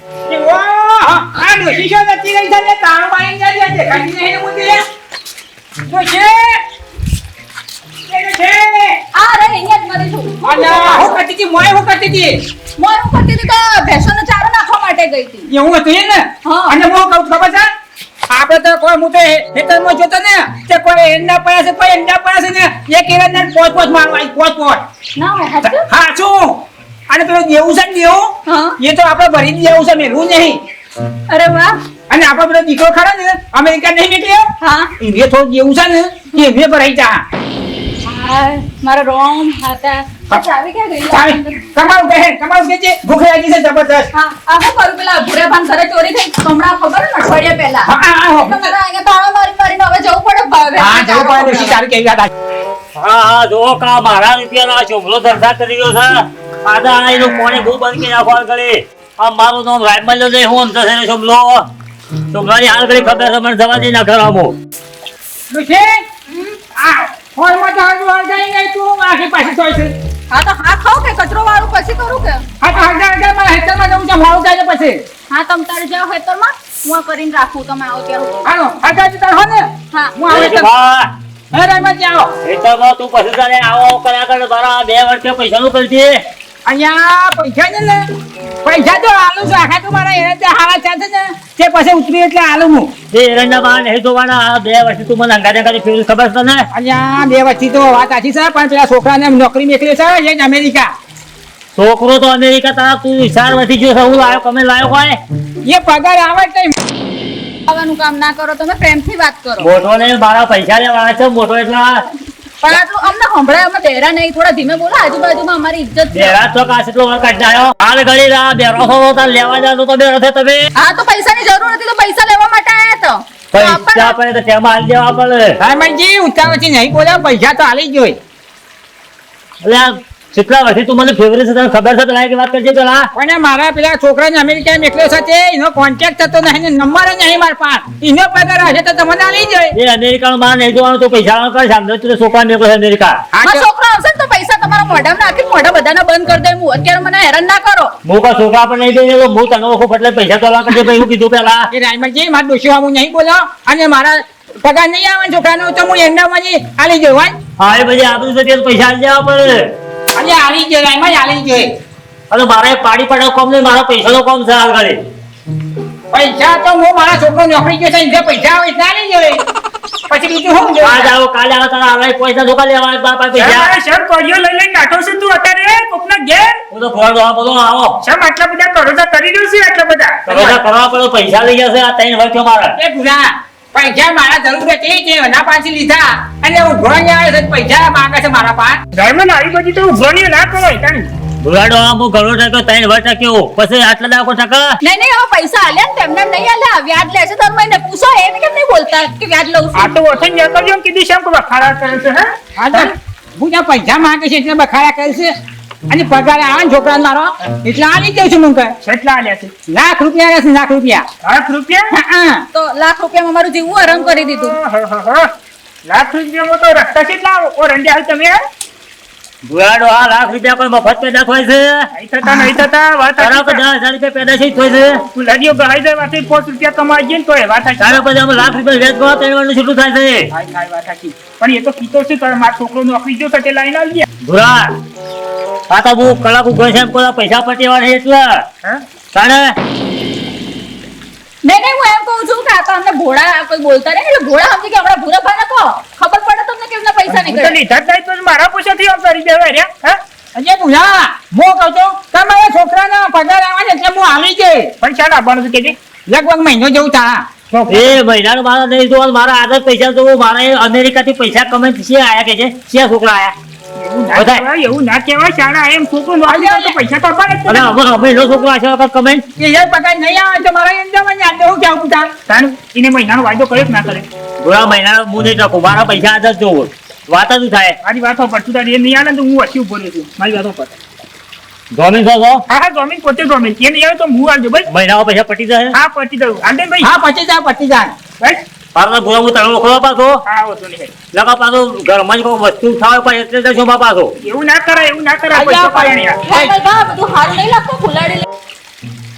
આ ડોશી શું નથી રહી છે તાણું પાણી જાય છે ખાઈ નહીં મુદ્દે ડોશી આ રે અહીંયા જ મરી છું. અલા હું કરતી હતી મોય હું કરતી હતી મોય હું કરતી હતી તો ભેંસોનો ચારો નાખવા માટે ગઈ હતી. એવું હતું એ ને હા. અને હું કહું ખબર છે આપણે તો કોઈ હું તો ખેતરમાં જોતો ને તે કોઈ એંડા પડ્યા છે કોઈ એંડા પડ્યા છે ને એક એરંડા પોચ મારવા પોચ ના હોય હાચું? હા શું અને પેલું દેવું છે ને દેવું હા. એ તો આપણે ભરી દેવું છે મેલું નહીં અરે વાહ. અને આપણો પેલો દીકરો ખરો ને અમેરિકા નહીં નીકળ્યો હા. એ થોડું દેવું છે ને એ મેં ભરાઈ જા હા, મારો રોમ હતા. અચ્છા, આવી ક્યાં ગઈ? કમાવું કે છે ભૂખ લાગી છે જબરદસ્ત હા, આ શું કરું પેલા ભૂરેભાન ઘરે ચોરી થઈ હમણાં ખબર ને અઠવાડિયા પહેલા. હા એટલે મારે અહીંયા તાળા મારીને હવે જવું પડે ભાવે. હા જવું પડે ડોશી તારી કેવી વાત આવી હા જો કા મારા રૂપિયાનો ચોમલો ધંધા કરી રહ્યો છે આદા આઈનો કોણે બહુ બંધ કરી નાખવા ગળી આ મારું નામ રાયમલ લે હું અંતર છે ચોમલો ચોમલાની હાલ ગળી ખબર છે મને જવા દે ના કરામો ડોશી આ હોલમાં તો હજુ હળગાઈ નહીં તું આખી પાછી જોઈ છે હા તો હા ખાવ કે કચરો વાળું પછી કરું કે હા તો હળગાઈ મારા હેતરમાં જવું છે મોડું થાય છે પછી હા તમ તારે જાઓ ખેતરમાં હું આ કરીને રાખું તમે આવો ત્યાં સુધી. હાલો હળગાઈ તાર હો ને હા. હું આવે છે હે રાયમાં જાઓ ખેતરમાં તું પછી તારે આવો કર્યા કર મારા 2 વર્ષે પૈસાનું કરતી અહીંયા પૈસા છે ને પૈસા તો આલુ છે આખા તો મારા એરંડા હારા ચાલશે ને તે પછી ઉતરી એટલે આલુ હું એ એરંડા માં નહીં જોવાના 2 વર્ષથી તું મને અંગાતે અંગાતે ફેરવી ખબર છે ને અહીંયા 2 વર્ષથી તો વાત સાચી છે પણ પેલા છોકરાને નોકરી મેકલી છે એ જ અમેરિકા છોકરો તો અમેરિકા તારા તું 4 વર્ષથી જો હું લાયો કમે લાયો હોય એ પગાર આવે જ નહીં આવવાનું કામ ના કરો તમે પ્રેમથી વાત કરો. મોટો ને મારા પૈસા લેવાના છે મોટો એટલા પણ આટલું અમને સંભળાય અમે બેરા નહીં થોડા ધીમે બોલો આજુબાજુમાં અમારી ઇજ્જત છે. બેરા તો કાશ એટલો વાર કાઢ આવ્યો હાલ ગળી રા બેરો હો તાર લેવા જાતો તો બેરો છે તમે હા તો પૈસાની જરૂર હતી તો પૈસા લેવા માટે આયા તો પૈસા પડે તો તેમાં હાલ દેવા પડે હા મનજી ઉતાવળથી નહીં બોલ્યા પૈસા તો આલી જ જોઈએ એટલે કેટલા વર્ષથી તું મને ફેવરેટ છે તને ખબર છે પેલા એક વાત કરજે પેલા પણ મારા પેલા છોકરાને અમેરિકા મેકલ્યો છે તે એનો કોન્ટેક્ટ થતો નહીં ને નંબર જ નહીં મારા પાસે એનો પગાર હશે તો તમને આલી જાય એ અમેરિકાનો બહાર નહીં જોવાનું તો પૈસા કર સામે તું છોકરા મેકલો અમેરિકા મારો છોકરો આવશે ને તો પૈસા તમારા મોઢામાં નાખી મોઢા બધાના બંધ કરી દે હું અત્યારે મને હેરાન ના કરો. હું કા છોકરા પણ નહીં દઈ હું તને ઓળખું એટલે પૈસા તો કરજે ભાઈ હું કીધું પેલા એ રાયમલજી મારા ડોશીમાં હું નહીં બોલો અને મારા પગાર નહીં આવે છોકરાનો તો હું એમનામાં જ આલી જવાય હા એ બધી આબરૂ છે તે પૈસા આલી દેવા પડે અને આલી જ રાયમલ આલી જ અને મારે પાડી પાડો કોમ નહીં મારા પૈસાનો કોમ છે હાલ ઘડી પૈસા તો હું મારા છોકરો નોકરી ગયો છે જે પૈસા આવે એટલે આલી જાય પછી બીજું શું જોઈએ? આજ આવો કાલે આવો તારા આલે પૈસા ધોકા લેવા બાપા પૈસા શેમ કોડિયો લઈ લઈને નાઠો છે તું અત્યારે કોકના ઘેર હું તો ફોન દોવા બોલો આવો શેમ આટલા બધા કરોડા કરી રહ્યો છે આટલા બધા કરોડા કરવા પડે પૈસા લઈ જશે આ 3 વર્ષ મારા એ પૂરા પૈસા મારા જરૂર હતી જે એના પાછી લીધા અને ઉઘરાણી આવે છે પૈસા માંગે છે મારા પાસે ડાયમંડ આવી બધી તો ઉભરણી ના કરો તને બુરાડો આમ ઘણો ટકો 3 વર્ષ ટક્યો પછી આટલા દાખો ટકા નહીં નહીં હવે પૈસા આલ્યા ને તેમને નહીં આલ્યા વ્યાજ લે છે દર મહિને પૂછો એને કેમ નહીં બોલતા કે વ્યાજ લઉં આ છું. તો ઓછન નીકળજો એમ કીધું શેમ કે ખાડા કરે છે હે હા તો હું ત્યાં પૈસા માંગે છે એટલે બખાડા કરે છે અને પગાર આવે ને છોકરા મારો એટલે આલી દઉં છું મુંકર કેટલા આલ્યા છે લાખ રૂપિયા આવે છે લાખ રૂપિયા લાખ રૂપિયા હા તો લાખ રૂપિયામાં મારું જીવવું આરામ કરી દીધું. લાખ રૂપિયામાં તો રસ્તા કેટલા ઓરંડી હાલ તમે બુરાડો આ લાખ રૂપિયા કોઈ મફત પેદા થાય છે નહીં થતા વાત તારા પર 10,000 રૂપિયા પેદા થઈ થાય છે ફુલાડીઓ ગહાઈ જાય વાતે 5 રૂપિયા કમાઈ જાય ને તો એ વાત સાચી. તારા પર અમે લાખ રૂપિયા વેચ ગયો 3 વર્ષનું છૂટું થાય છે થાય વાત સાચી. પણ એ તો કીધો છે તારા મારો છોકરો નોકરી જો તે લાઈન આવી ગયા બુરા આ તો હું કલાક ઉભો છે એમ કોઈ પૈસા પટેવા નહીં એટલે હા તારે નહીં નહીં હું એમ કહું છું કે આ તો અમને ભોળા કોઈ બોલતા નહીં એટલે ભોળા સમજી કે આપણા ભૂરાભાઈને કહો ખબર પડે તમને કેમના પૈસા હું તો નીકળે. લીધા જ નહીં તો મારા પૈસાથી આમ કરી દેવાય રે હા અજય પૂરા હું કહું છું તમારા છોકરાનો પગાર આવે છે એટલે હું આલી જાય પૈસા લાવવાનું છે કે લગભગ મહિનો જેવું થા એ મહિનાનું મારા નહીં જોવાનું મારા આદત પૈસા તો મારે અમેરિકાથી પૈસા કમે છે આયા કે છે છોકરા આયા એવું ના કહેવાય શાળા એમ છોકરો નોકરી કરે તો પૈસા તો અપાય જ અને ને. અમે નો છોકરો આશા વખત કમેન્ટ એ યાર પગાર નહીં આવે તો મારા એમનામાં યાદ હું કેવું પૂછા તાનું એને મહિનાનો વાયદો કર્યો કે ના કરે પૂરા મહિના હું નહીં રાખું મારા પૈસા આદત જોવો વાત જ થાય મારી વાતો પર તું તારી એ નહીં આવે ને તો હું વચ્ચે ઉભો રહ્યો છું મારી વાતો પર ગમે છો હા હા ગમે પોતે ગમે એ નહીં આવે તો હું આવજો ભાઈ મહિનામાં પૈસા પટી જાય હા પતી દઉં આંદે ભાઈ હા પચી જાય બસ મારા પૂરા હું તને ઓળખવા પાછો હા હોતો નહીં ભાઈ. લગા પાછો ઘરમાં જ કોઈ વસ્તુ ખાવા પણ એટલે તો શોભા પાછો એવું ના કરાય પૈસા પાડ્યા ભાઈ, ભાઈ, બા, બધું હારું નહીં લાગતું ફુલાડી લે.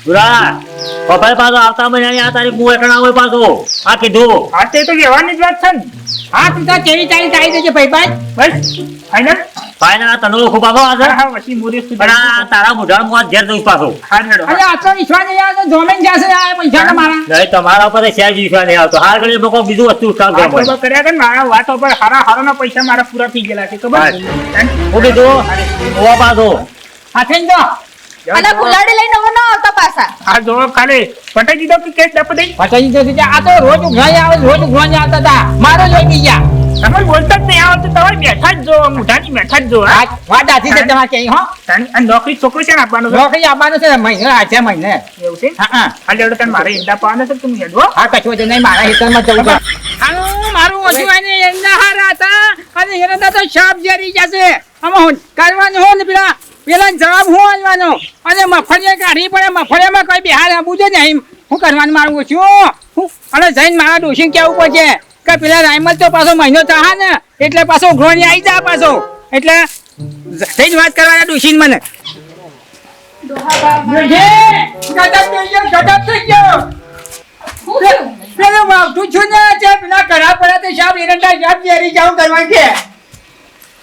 ભૂરા પપ્પાએ પાછો આવતા મહિનાની આ તારીખ હું એકણા હોય પાછો આ કીધું હા તે તો વ્યવહારની જ વાત છે ને. હા તું તો કેવી તારીખ આવી દેજે ભાઈ બસ ફાઈનલ. ફાઈનલ આ તનો ખૂબ આવો હા આજે હા વસી મોરે સુધી. પણ આ તારા મોઢામાં હું ઘેર દઉં પાછો હા હેડો અરે આટલો વિશ્વાસ નહીં આવતો જોમેન જશે આ પૈસા મારા નહીં તમારા ઉપર સહેજ વિશ્વાસ નહીં આવતો હાલ ઘડી લોકો બીજું વસ્તુ કામ વાતો કરે તો કર્યા કે મારા વાતો પર હારાના પૈસા મારા પૂરા થઈ ગયેલા છે ખબર હું કીધું ઓવા પાછો હાથે તો અને કુલાડી લઈને હવે ન આવતા પાછા. આ જો ખાલી પટાઈ દીધો કે કેસ ડપ દઈ. પછી તો આ તો રોજ ઉઘરાઈ આવે રોજ ઉઘરાઈ આવતા હતા મારો જોઈ ગયા તમે બોલતા જ નહીં આવતો તમારે બેઠા જ જો મુઠાની બેઠા જ જો હા. વાત આથી છે તમારે કઈ હો આ નોકરી છોકરો છે ને આપવાનો છે? નોકરી આપવાનું છે મહિને આ છે મહિને એવું છે હા હા હા લેવડો તને મારે ઈંડા પાવાના છે તમે હેડવો. હા કશું તો નહીં મારા હિતરમાં જવું પડે મારું ઓછું આને એમના હારા હતા અને એના તો સાપ જરી જશે આમાં કરવાનું હો ને પેલા જવાબ હું આલવાનો અને મફળિયા કાઢી પડે મફળિયામાં કોઈ બિહાર આપવું છે નહીં હું કરવાનું મારું ઓછું અને જઈને મારા ડોશીને કેવું પડશે કે પેલા રાયમલ તો પાછો મહિનો ચાહા ને એટલે પાછો ઘોણી આવી જા પાછો એટલે જઈને વાત કરવાના ડોશીને મને પેલું માવઠું છું ને તે પેલા કરા પડ્યા તે સાહેબ એરંડા સાહેબ જેરી જાઉં કરવા કે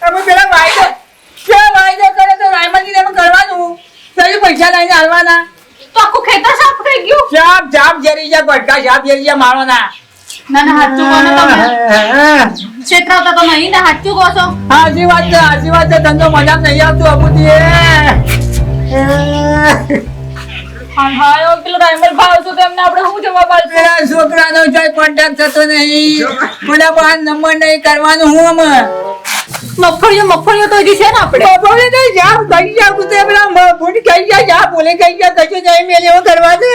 તમે પેલા વાયદો કરે તો રાયમલજીને એમ કરવાનું પેલું પૈસા લઈને હાલવાના તો આખું ખેતર સાફ થઈ ગયું. સાપ જેરી જા ગટકા સાપ જેરી જા મારવાના ના ના હાચું કહો ને તમે. છેતરાવતા તો નહીં ને હાચું કહો છો. હાજી વાત છે ધંધો મજા નહીં આવતું અબુજી હાય પેલો રાયમલ ભાવ છો તો એમને આપણે શું જવાબ આલશું? પેલા છોકરાનો કોઈ કોન્ટેક્ટ થતો નહીં કોના પાસે નંબર નહીં કરવાનું હું અમે મગફળીઓ તો હજી છે ને આપણે. બોલે તો જા ગઈ જા કુતે પેલા ભૂંડ ગઈ જા બોલે ગઈ જા કશું નહીં મેલ્યો કરવા દે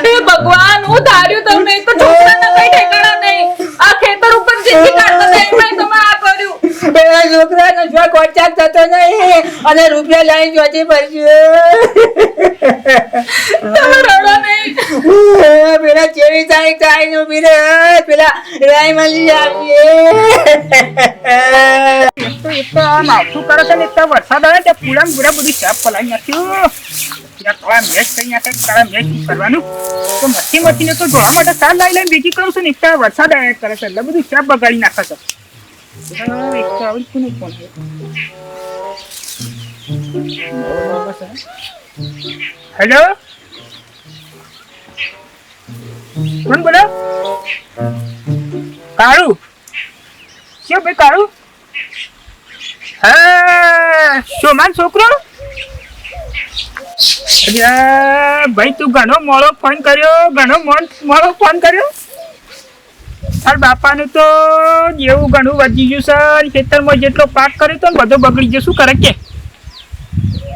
હે ભગવાન હું ધાર્યું તમને તો છોકરાના કઈ ઠેકાણા નહીં. આ ખેતર ઉપર જિંદગી કાઢતો તો એમાંય તમે આ કર્યું. પેલા છોકરાનો જો કોન્ટેક્ટ થતો નહીં અને રૂપિયા લઈને જોતી તમે રડો નહીં. પેલા ચેવી તારીખ થાય નું પીરે પેલા રાયમલી આપીએ એક તો આ માવઠું કરે છે ને એક તો વરસાદ આવે તે પૂરા ને પૂરા બધી સાફ પલાઈ નાખ્યું. ત્યાં તળા મેચ થઈ નાખે તળા મેચ કરવાનું તો મચ્છી તો જોવા માટે સાર લઈને ભેગી કરું છું ને એક તો વરસાદ આવ્યા કરે છે એટલે બધું સાફ બગાડી નાખે છે. એક તો આવી કોનો ફોન છે? હેલો કોણ બોલો? કાળુ શું ભાઈ કાળુ? હા સોમાન છોકરો? ભાઈ તું ઘણો મોડો ફોન કર્યો તાર બાપાનું તો જેવું ઘણું વધી ગયું છે ખેતરમાં જેટલો પાક કર્યો તો બધો બગડી ગયો શું કરે કે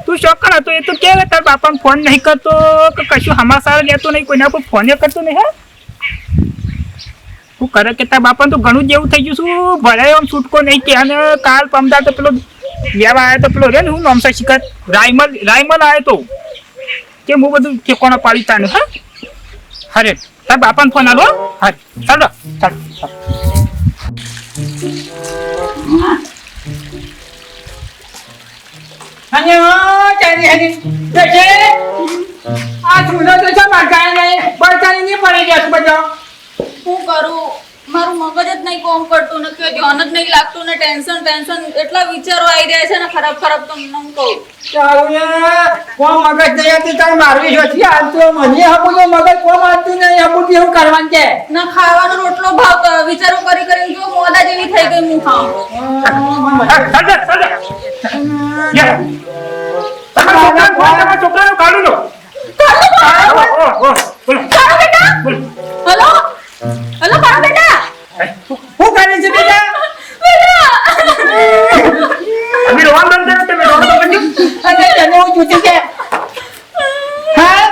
તું શોખણ હતો એ તો કે તાર બાપાને ફોન નહીં કરતો કે કશું હમાસાર લેતો નહીં કોઈના પર ફોન કરતો નહીં હે શું કરે કે તાર બાપાને તો ઘણું જેવું થઈ ગયું શું ભરાય આમ છૂટકો નહીં કે અને કાલ પમદાર તો પેલો લેવા આવ્યો તો પેલો રે ને હું નામ છે શિખર રાયમલ આવ્યો તો કે હું બધું ઠેકોણા પાડી તાનું હા હરે તાર બાપાને ફોન આલો હા ચાલો ચાલો અને ચાલી દેખે આ ચૂલો તો છે મારકાય નહીં બળતાની નહીં પડી ગયા બધો શું કરું મારું મગજ જ નહીં કામ કરતું ને કે ધ્યાન જ નહીં લાગતું ને ટેન્શન એટલા વિચારો આવી રહ્યા છે ને ખરાબ તમને હું કહું. કોમ મગજ નહીં આવતું તારે મારવી જોથી આવતું મને હપું મગજ કોમ આવતું નહીં હપું હું કરવાનું છે ના ખાવાનો રોટલો ભાવ વિચારો કરી જો મોદા જેવી થઈ ગઈ હું ખાઉં. છોકરાનો કાઢું લો કાળો બેટા હલો કાળો બેટા હું કરે છે બેટા તમે રોવાનું બંધ કરો તમે રોવાનું બંધ અને તને હું જૂતી છે હા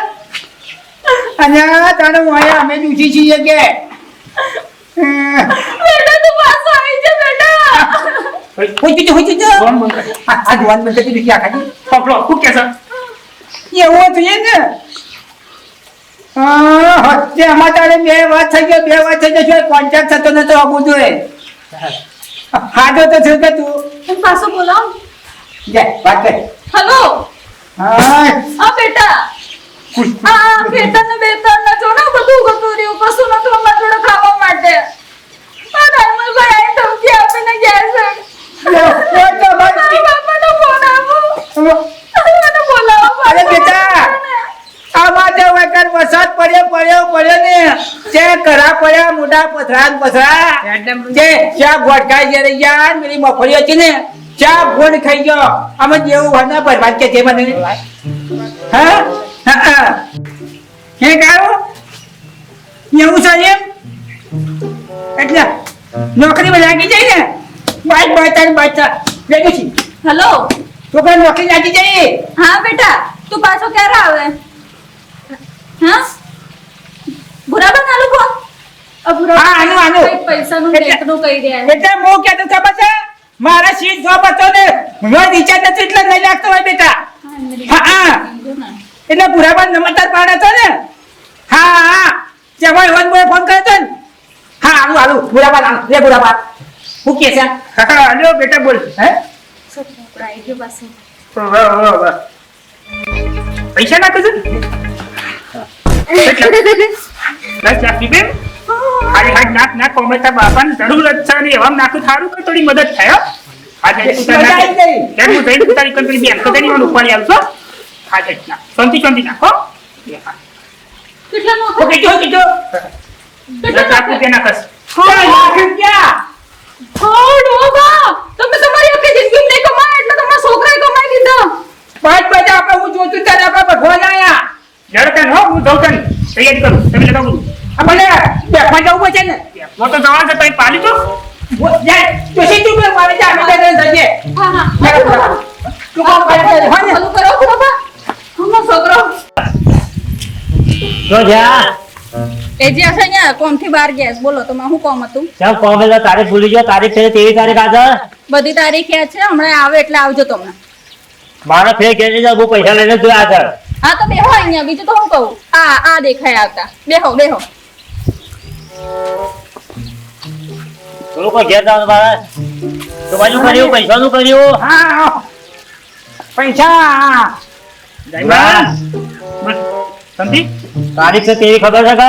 અને તને મોયા અમે જૂતી છીએ કે બેટા તું પાછો આવી જા બેટા. હોય છે રોવાનું બંધ કરો આ જુવાન બંધ કરી દીધી આખા પકડો શું કે છે એવું જોઈએ ને તેમાં તારે બે વાત થઈ જશે કોન્ટેક્ટ થતો નતો આપવું જોઈએ હાજો તો થયું કે તું પાછો બોલાવ. જા વાત કર હલો આ બેટા આ ખેતર ને બેતર ને જો ને બધું ગતું રહ્યું કશું નતું અમારા જોડે ખાવા માટે આ રામલભાઈ આઈ ધમકી આપીને ગયા છે બાપાનો ફોન આપો મને બોલાવો અરે બેટા આમાં જો વગર વરસાદ પડ્યો ને જે કરા પડ્યા મોટા પથરા જે ચા ગોટકાઈ જે રહી ગયા પેલી મફળીઓ છે ને ચા ગોળ ખાઈ ગયો આમાં જેવું વાના બરબાદ કે તે મને હા હે કારો એવું છે એમ એટલે નોકરીમાં લાગી જાય ને બાય લેજો છે હેલો છોકરા નોકરી લાગી જાય હા બેટા તું પાછો ક્યારે આવે હા ભુરાબા નાલું ફોન હા, આનું. પૈસાનું એટલે- ટેકનું કહી રહ્યા એટલે હું કહેતો ખબર છે મારા સીટ જોબ હતો ને હું રિચાર્જ નથી એટલે નહીં લાગતો હોય બેટા હા એટલે પુરાવા નંબર પાડે હતો ને હા જવાય વન બોય ફોન કર્યો હતો ને હા આલું પુરાવા લે પુરાવા હું કે છે હા હાલો બેટા બોલ હે પૈસા નાખો છો દસ લાખ બેન હારી હાથ નાક કોમેતા બાપાને જરૂર જ છે ને એવા નાખું થારું કે થોડી મદદ થાય હો આજે તું તાર મજા આવી ગઈ. નાખ હું જઈને તારી કંપની બેન તો તેની મને ઉપાડી આવશો આજે ના શાંતિ નાખો કેટલા નો હું કીધું દસ લાખ રૂપિયા નાખસ લાખ રૂપિયા તમે તમારી આખી જિંદગી નહીં કમાય એટલે તમારા છોકરાએ કમાઈ દીધા પાંચ બજે આપણે હું જોતું ત્યારે આપણે ભગવાન આયા જડકન હો હું જઉં તને તૈયારી કરું તમે લગાવું આપણે બેફા જવું પડશે ને હું તો જવાનું છે તઈ પાલી તો જાય તો સીધું મેં મારે જા અમે જઈને જઈએ હા હા તું કામ કરે છે હા ને ચાલુ કરો બાબા હમણાં છોકરો જો જા એ જે હશે ને કોમથી બહાર ગયા છે. બોલો તમે શું કોમ હતું ચાલ કોમે તો તારીખ ભૂલી ગયો તારીખ છે તેવી તારીખ આગળ બધી તારીખ યાદ છે હમણાં આવે એટલે આવજો તમે મારા ફેર ઘેર જઈને હું પૈસા લઈને તું આગળ હા તો બેહો અહીંયા બીજું તો હું કહું આ દેખાય આવતા બેહો થોડું કોઈ ઘેર જવાનું મારે તો બાજુ કર્યું પૈસાનું કર્યું હા પૈસા સમજી તારીખ છે તેવી ખબર છે કે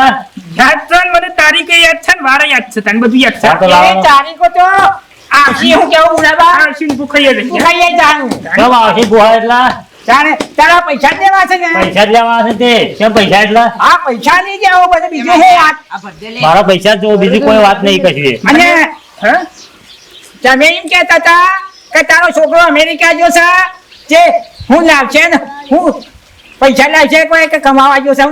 યાદ છે ને મને તારીખ યાદ છે ને વારે યાદ છે તને બધું યાદ છે હા, તો લાવો. એ તારીખો તો આશી હું કેવું બુરાબા આ શીન ભૂખાઈ જ તું ખાઈએ જાણું કેમ આવશે બુહા એટલા જાણે તારા પૈસા જ લેવા છે ને પૈસા જ લેવા છે તે કેમ પૈસા એટલા આ પૈસા નહીં દેવો બધું બીજું હે આ મારા પૈસા જો બીજી કોઈ વાત નહીં કશી અને હે તમે એમ કહેતા હતા કે તારો છોકરો અમેરિકા જો છે જે હું લાવશે ને હું પૈસા લાવશે કોઈ કે કમાવા જો છે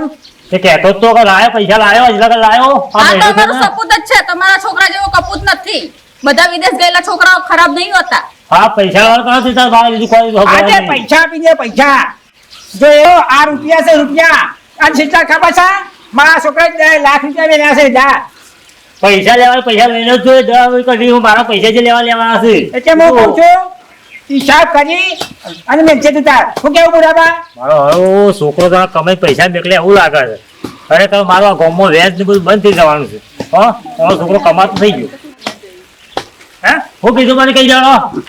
તે કહેતો જ તો કે લાયો પૈસા લાયો હજુ લગન લાયો આ આ તો મહિનો અમારું થયો ને. સપૂત જ છે તમારા છોકરા જેવો કપૂત નથી બધા વિદેશ ગયેલા છોકરાઓ ખરાબ નહીં હોતા હા પૈસા વાળો કરો તાર બાર બીજું કોઈ ખબર આજે નહીં. પૈસા આપી દે પૈસા જો એવો આ રૂપિયા છે રૂપિયા આ જેટલા ખબર છે મારા છોકરા 10 લાખ રૂપિયા મેળવ્યા છે જા પૈસા લેવા પૈસા લઈને જ જોઈએ દવા કરી હું મારા પૈસા જે લેવાના છે એટલે હું કહું છું હિસાબ કરી અને મેળશે તું તાર શું કેવું બુરાબા મારો હવે છોકરો તો કમાઈ પૈસા મેકલે એવું લાગે છે ખરેખર મારો આ ગામમાં વેચ ને બધું બંધ થઈ જવાનું છે હા મારો છોકરો કમાતો થઈ ગયો હે હું કીધું મને કઈ જાણો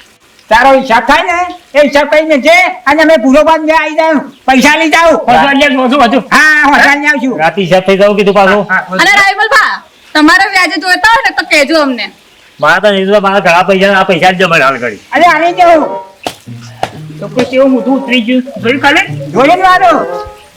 તારો હિસાબ થાય ને એ હિસાબ કરી મેળશે અને અમે પૂરો બાદ મેં આવી જાઉં પૈસા લઈ જાઉં હજુ હા હોટલ ને આવશું રાતે હિસાબ થઈ જવું કીધું પાછું અને રાયમલભા તમારે વ્યાજે જોઈતા હોય ને તો કહેજો અમને મારા તો નહીં તો મારા ઘણા પૈસા આ પૈસા જ જમા હાલ કરી અરે આની જવું તો કોઈ કેવું મોઢું ઉતરી ગયું જોયું ખાલે જોડે વાળો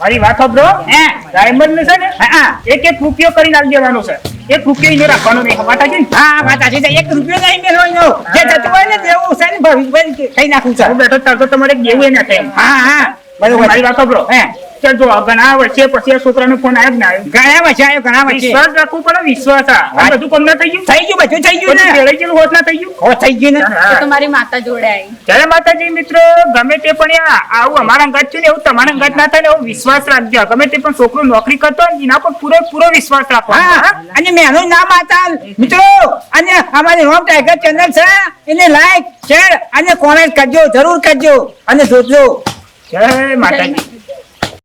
મારી વાત સાંભળો હે ડાયમંડ ને છે ને હા એક રૂપિયો કરીને આવી દેવાનો છે 1 રૂપિયો એને રાખવાનો નહીં માતા છે ને હા વાત સાચી છે 1 રૂપિયો નહીં મેળવો એનો જે થતું હોય ને તેવું છે ને ભવિષ્ય કઈ નાખું છે હું બેઠો તાર તો તમારે દેવું એને થાય હા હા બરોબર મારી વાત સાંભળો હે ચાલ જો ઘણા વર્ષે પછી આ છોકરાનો ફોન આવ્યો જ ના આવ્યો ઘણા વચ્ચે આવ્યો ઘણા વચ્ચે વિશ્વાસ રાખવું પડે વિશ્વાસ આ બધું કમ ના થઈ ગયું થઈ ગયું બધું થઈ ગયું બધું ને ફેરાઈ ગયેલું હોત ના થઈ ગયું હો થઈ ગયું ને તો તમારી માતા જોડે આવી જય માતાજી મિત્રો ગમે તે પણ આવું અમારા અંગાત છે ને એવું તમારા અંગાત ના થાય ને એવો વિશ્વાસ રાખજો ગમે તે પણ છોકરો નોકરી કરતો હોય ને એના પર પૂરો વિશ્વાસ રાખો હા અને મેનું નામ આતા મિત્રો અને અમારી હોમ ટાઈગર ચેનલ છે એને લાઈક શેર અને કોમેન્ટ કરજો જરૂર કરજો અને જોજો જય માતાજી